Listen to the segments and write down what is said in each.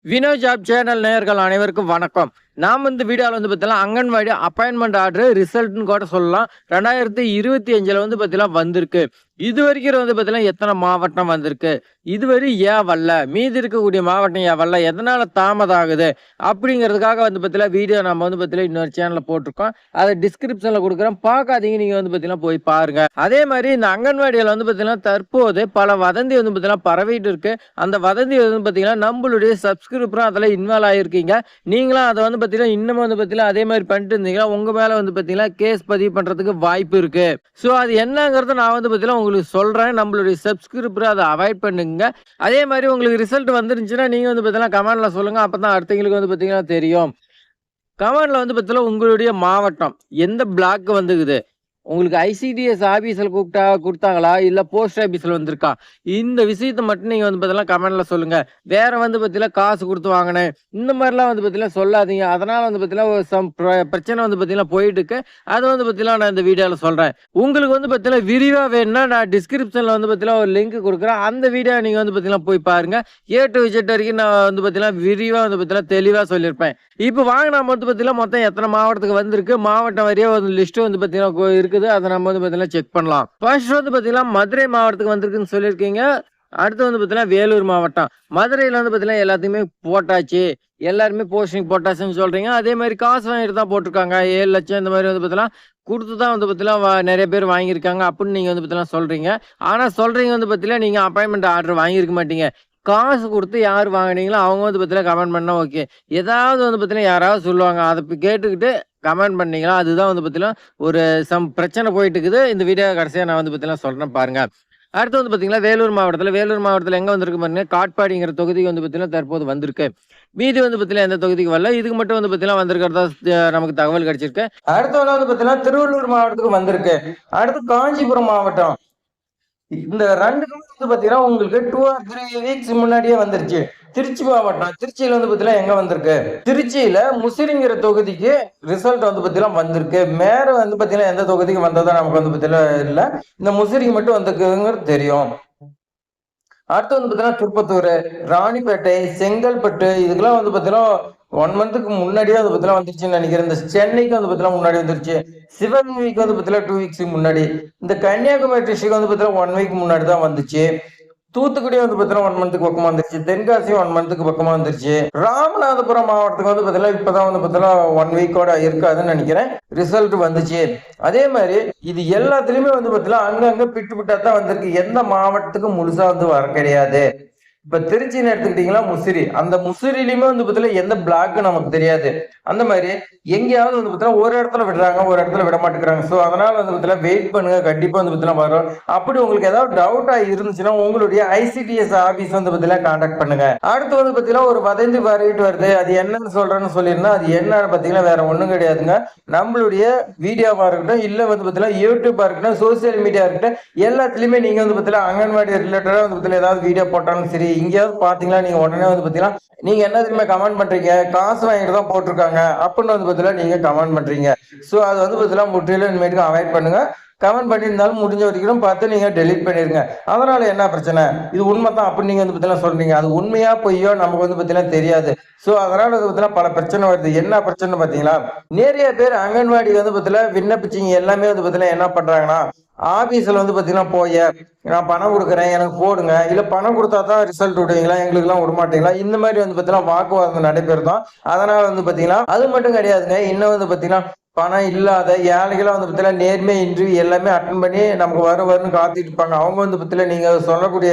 Vino job channel நேயர்கள் அனைவருக்கும் வணக்கம். நாம் இந்த வீடியோவில் பார்த்தீங்கன்னா அங்கன்வாடி அப்பாயின்மெண்ட் ஆர்டர் ரிசல்ட்னு கூட சொல்லலாம். 2025 பார்த்தீங்கன்னா வந்திருக்கு. இது வரைக்கும் பார்த்தீங்கன்னா எத்தனை மாவட்டம் வந்திருக்கு, இதுவரை ஏன் வரல, மீதி இருக்கக்கூடிய மாவட்டம் ஏன் வரல, எதனால தாமதம் ஆகுது அப்படிங்கிறதுக்காக பார்த்தீங்கன்னா வீடியோ நம்ம பார்த்தீங்கன்னா இன்னொரு சேனலில் போட்டிருக்கோம். அதை டிஸ்கிரிப்ஷனில் கொடுக்குறேன், பார்க்காதீங்க. நீங்கள் பார்த்தீங்கன்னா போய் பாருங்க. அதே மாதிரி இந்த அங்கன்வாடியில் பார்த்தீங்கன்னா தற்போது பல வதந்தி பார்த்தீங்கன்னா பரவிட்டு இருக்கு. அந்த வதந்தி பார்த்தீங்கன்னா நம்மளுடைய சப்ஸ்கிரிப்பரும் அதில் இன்வால்வ் ஆகிருக்கீங்க. நீங்களும் அதை பார்த்தீங்கன்னா இன்னமும் பார்த்தீங்கன்னா அதே மாதிரி பண்ணிட்டு இருந்தீங்கன்னா உங்க மேல பார்த்தீங்கன்னா கேஸ் பதிவு பண்றதுக்கு வாய்ப்பு இருக்கு. ஸோ அது என்னங்கிறத நான் பார்த்தீங்கன்னா உங்களுக்கு சொல்றேன். நம்மளுடைய சப்ஸ்கிரிப்பரை அதை அவாய்ட் பண்ணுங்க. அதே மாதிரி உங்களுக்கு ரிசல்ட் வந்துருந்துச்சுன்னா நீங்க பார்த்தீங்கன்னா கமெண்ட்ல சொல்லுங்க. அப்பதான் அடுத்தவங்களுக்கு பார்த்தீங்கன்னா தெரியும். கமெண்ட்ல பார்த்தீங்கன்னா உங்களுடைய மாவட்டம் எந்த பிளாக் வந்துக்குது, உங்களுக்கு ஐசிடிஎஸ் ஆபீஸில் கொடுத்தாங்களா, இல்லை போஸ்ட் ஆபீஸில் வந்திருக்கா, இந்த விஷயத்தை மட்டும் நீங்கள் பார்த்தீங்கன்னா கமெண்ட்ல சொல்லுங்க. வேற பார்த்தீங்கன்னா காசு கொடுத்து வாங்கினேன் இந்த மாதிரிலாம் பார்த்தீங்கன்னா சொல்லாதீங்க. அதனால பார்த்தீங்கன்னா பிரச்சனை பார்த்தீங்கன்னா போயிட்டு இருக்கு. அதை பார்த்தீங்கன்னா நான் இந்த வீடியோவில் சொல்றேன். உங்களுக்கு பார்த்தீங்கன்னா விரிவாக வேணும்னா நான் டிஸ்கிரிப்ஷனில் பார்த்தீங்கன்னா ஒரு லிங்க் கொடுக்குறேன். அந்த வீடியோ நீங்கள் பார்த்தீங்கன்னா போய் பாருங்க. A to Z வரைக்கும் நான் பார்த்தீங்கன்னா விரிவாக பார்த்தீங்கன்னா தெளிவாக சொல்லியிருப்பேன். இப்போ வாங்கினா பார்த்தீங்கன்னா மொத்தம் எத்தனை மாவட்டத்துக்கு வந்திருக்கு, மாவட்டம் வரையா ஒரு லிஸ்ட் பார்த்தீங்கன்னா இருக்குது. அதை நம்ம பார்த்தீங்கன்னா செக் பண்ணலாம். ஃபர்ஸ்ட் பார்த்தீங்கன்னா மதுரை மாவட்டத்துக்கு வந்திருக்குன்னு சொல்லியிருக்கீங்க. அடுத்து பார்த்தீங்கன்னா வேலூர் மாவட்டம். மதுரையில் பார்த்தீங்கன்னா எல்லாத்தையுமே போட்டாச்சு, எல்லாருமே போஸ்டிங் போட்டாச்சுன்னு சொல்றீங்க. அதே மாதிரி காசு வாங்கிட்டு தான் போட்டிருக்காங்க. 7 லட்சம் இந்த மாதிரி பார்த்தீங்கன்னா கொடுத்து தான் பார்த்தீங்கன்னா நிறைய பேர் வாங்கியிருக்காங்க அப்படின்னு நீங்க பார்த்தீங்கன்னா சொல்றீங்க. ஆனா சொல்றீங்க பார்த்தீங்கன்னா நீங்க அப்பாயின்மெண்ட் ஆர்டர் வாங்கியிருக்க மாட்டீங்க. காசு கொடுத்து யார் வாங்கினீங்களோ அவங்க பார்த்தீங்கன்னா கமெண்ட் பண்ணா ஓகே. ஏதாவது பார்த்தீங்கன்னா யாராவது சொல்லுவாங்க, அதை கேட்டுக்கிட்டு கமெண்ட் பண்ணீங்களா, அதுதான் பார்த்தீங்கன்னா ஒரு பிரச்சனை போயிட்டு இருக்குது. இந்த வீடியோ கடைசியாக நான் பார்த்தீங்கன்னா சொல்றேன் பாருங்க. அடுத்து பார்த்தீங்கன்னா வேலூர் மாவட்டத்தில் எங்க வந்திருக்கு பாருங்க, காட்பாடிங்கிற தொகுதிக்கு பார்த்தீங்கன்னா தற்போது வந்திருக்கு. மீதி பார்த்தீங்கன்னா எந்த தொகுதிக்கு வரல. இதுக்கு மட்டும் பார்த்தீங்கன்னா வந்திருக்கிறதா நமக்கு தகவல் கிடைச்சிருக்கு. அடுத்து பார்த்தீங்கன்னா திருவள்ளூர் மாவட்டத்துக்கு வந்திருக்கு. அடுத்து காஞ்சிபுரம் மாவட்டம். இந்த 2 பாத்தீங்கன்னா உங்களுக்கு 2 or 3 வீக்ஸ் முன்னாடியே வந்துருச்சு. திருச்சி மாவட்டம், திருச்சியில பாத்தீங்கன்னா எங்க வந்திருக்கு, திருச்சியில முசிறிங்கிற தொகுதிக்கு ரிசல்ட் பாத்தீங்கன்னா வந்திருக்கு. மேல பாத்தீங்கன்னா எந்த தொகுதிக்கு வந்ததா நமக்கு பாத்தீங்கன்னா இல்ல, இந்த முசிறிக்கு மட்டும் வந்திருக்குங்கிறது தெரியும். அடுத்து பாத்தீங்கன்னா திருப்பத்தூர், ராணிப்பேட்டை, செங்கல்பட்டு, இதுக்கெல்லாம் பாத்தீங்கன்னா 1 மந்த்துக்கு முன்னாடியே பாத்தீங்கன்னா வந்துருச்சுன்னு நினைக்கிறேன். இந்த சென்னைக்கு பாத்தீங்கன்னா முன்னாடி வந்துருச்சு. சிவகங்கைக்கு பாத்தீங்கன்னா 2 வீக்ஸ் முன்னாடி. இந்த கன்னியாகுமரி டிஸ்ட்ரிக்ட் பாத்தீங்கன்னா 1 வீக் முன்னாடி தான் வந்துச்சு. தூத்துக்குடி பாத்தீங்கன்னா 1 மந்த்துக்கு பக்கமா வந்துருச்சு. தென்காசி 1 மந்த்துக்கு பக்கமா வந்துருச்சு. ராமநாதபுரம் மாவட்டத்துக்கு பாத்தீங்கன்னா இப்பதான் பாத்தீங்கன்னா 1 வீக்கோட இருக்காதுன்னு நினைக்கிறேன். ரிசல்ட் வந்துச்சு. அதே மாதிரி இது எல்லாத்துலயுமே பாத்தீங்கன்னா அங்கங்க பிட்டு பிட்டா தான் வந்திருக்கு. எந்த மாவட்டத்துக்கும் முழுசா வர கிடையாது. இப்ப திருச்சின்னு எடுத்துக்கிட்டீங்களா, முசிறி, அந்த முசிறிலுமே பாத்தீங்கன்னா எந்த பிளாக் நமக்கு தெரியாது. அந்த மாதிரி எங்கேயாவது பாத்தீங்கன்னா ஒரு இடத்துல விடுறாங்க, ஒரு இடத்துல விட மாட்டேங்கிறாங்க. சோ அதனால பாத்தீங்கன்னா வெயிட் பண்ணுங்க, கண்டிப்பா பாத்தீங்கன்னா வரும். அப்படி உங்களுக்கு ஏதாவது டவுட்டா இருந்துச்சுன்னா உங்களுடைய ஐசிடிஎஸ் ஆபீஸ் பாத்தீங்கன்னா கான்டாக்ட் பண்ணுங்க. அடுத்து பாத்தீங்கன்னா ஒரு வதந்தி வரையிட்டு வருது, அது என்னன்னு சொல்றேன்னு சொல்லியிருந்தா அது என்னன்னு பாத்தீங்கன்னா வேற ஒண்ணும் கிடையாதுங்க. நம்மளுடைய வீடியோவா இருக்கட்டும், இல்ல பாத்தீங்கன்னா யூடியூபா இருக்கட்டும், சோசியல் மீடியா இருக்கட்டும், எல்லாத்துலயுமே நீங்க பாத்தீங்கன்னா அங்கன்வாடி ரிலேட்டடா பாத்தீங்கன்னா ஏதாவது வீடியோ போட்டாலும் சரி, இங்கேயாவது பாத்தீங்கன்னா நீங்க உடனே பாத்தீங்கன்னா நீங்க என்ன தெரியுமா கமெண்ட் பண்றீங்க, காசு வாங்கிட்டு தான் போட்டிருக்காங்க அப்படின்னு பாத்தீங்கன்னா நீங்க கமெண்ட் பண்றீங்க. சோ அது பாத்தீங்கன்னா முற்றிலும் இனிமேட்டுக்கு அவாய்ட் பண்ணுங்க. கமெண்ட் பண்ணியிருந்தாலும் முடிஞ்ச வரைக்கும் பார்த்து நீங்க டெலிட் பண்ணிருங்க. அதனால என்ன பிரச்சனை, இது உண்மைதான் அப்படின்னு நீங்க பாத்தீங்கன்னா சொல்றீங்க. அது உண்மையா பொய்யோ நமக்கு பாத்தீங்கன்னா தெரியாது. சோ அதனால பாத்தீங்கன்னா பல பிரச்சனை வருது. என்ன பிரச்சனை பாத்தீங்களா, நிறைய பேர் அங்கன்வாடி பாத்தீங்கன்னா விண்ணப்பிச்சிங்க எல்லாமே பாத்தீங்கன்னா என்ன பண்றாங்கன்னா, ஆபீஸ்ல பாத்தீங்கன்னா போய் நான் பணம் கொடுக்குறேன் எனக்கு போடுங்க, இல்ல பணம் கொடுத்தா தான் ரிசல்ட் விடுவீங்களா, எங்களுக்கு எல்லாம் விட மாட்டீங்களா, இந்த மாதிரி பாத்தீங்கன்னா வாக்குவாதம் நடைபெறுதான். அதனால பாத்தீங்கன்னா அது மட்டும் கிடையாதுங்க. இன்னும் பாத்தீங்கன்னா பணம் இல்லாத ஏழைகளும் பாத்தீங்கன்னா நேர்மை இன்டர்வியூ எல்லாமே அட்டன் பண்ணி நமக்கு வரும்னு காத்துட்டு இருப்பாங்க. அவங்க பாத்தீங்கன்னா நீங்க சொல்லக்கூடிய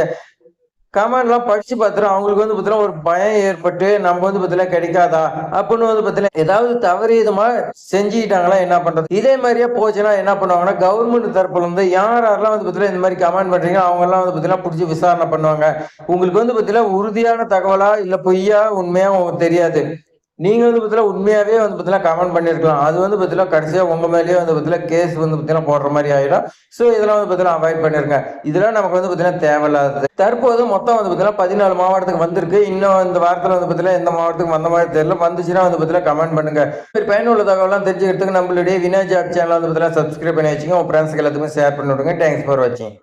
கமெண்ட் எல்லாம் படிச்சு பார்த்துட்டு அவங்களுக்கு பாத்தீங்கன்னா ஒரு பயம் ஏற்பட்டு நம்ம பாத்தீங்கன்னா கிடைக்காதா அப்படின்னு பாத்தீங்கன்னா ஏதாவது தவறீதமா செஞ்சுக்கிட்டாங்களா என்ன பண்றது. இதே மாதிரியே போச்சுன்னா என்ன பண்ணுவாங்கன்னா கவர்மெண்ட் தரப்புல இருந்து யாரெல்லாம் பாத்தீங்கன்னா இந்த மாதிரி கமெண்ட் பண்றீங்க அவங்க எல்லாம் பாத்தீங்கன்னா பிடிச்சி விசாரணை பண்ணுவாங்க. உங்களுக்கு பாத்தீங்கன்னா உறுதியான தகவலா இல்ல பொய்யா உண்மையா தெரியாது. நீங்க பாத்தீங்கன்னா உண்மையாவே பாத்தீங்கன்னா கமெண்ட் பண்ணிருக்கலாம். அது பாத்தீங்கன்னா கடைசியா உங்க மேலேயே பாத்தீங்கன்னா கேஸ் பாத்தீங்கன்னா போடுற மாதிரி ஆயிடும். சோ இதெல்லாம் பாத்தீங்கன்னா அவாய்ட் பண்ணிருங்க. இதெல்லாம் நமக்கு பாத்தீங்கன்னா தேவையில்லாதது. தற்போது மொத்தம் பாத்தீங்கன்னா 14 மாவட்டத்துக்கு வந்திருக்கு. இன்னும் இந்த வாரத்துல பாத்தீங்கன்னா எந்த மாவட்டத்துக்கு வந்த மாதிரி தெரியல. வந்துச்சுன்னா பாத்தீங்கன்னா கமெண்ட் பண்ணுங்க. பயனுள்ள தகவலாம் தெரிஞ்சுக்கிறதுக்கு நம்மளுடைய வினோ ஜாப் சேனல் பாத்தீங்கன்னா சப்ஸ்கிரைப் பண்ணி வச்சுங்க. உங்க ஃப்ரெண்ட்ஸ்க்கு எல்லாத்துக்கும் ஷேர் பண்ணி விடுங்க. தேங்க்ஸ் ஃபார் வாட்சிங்.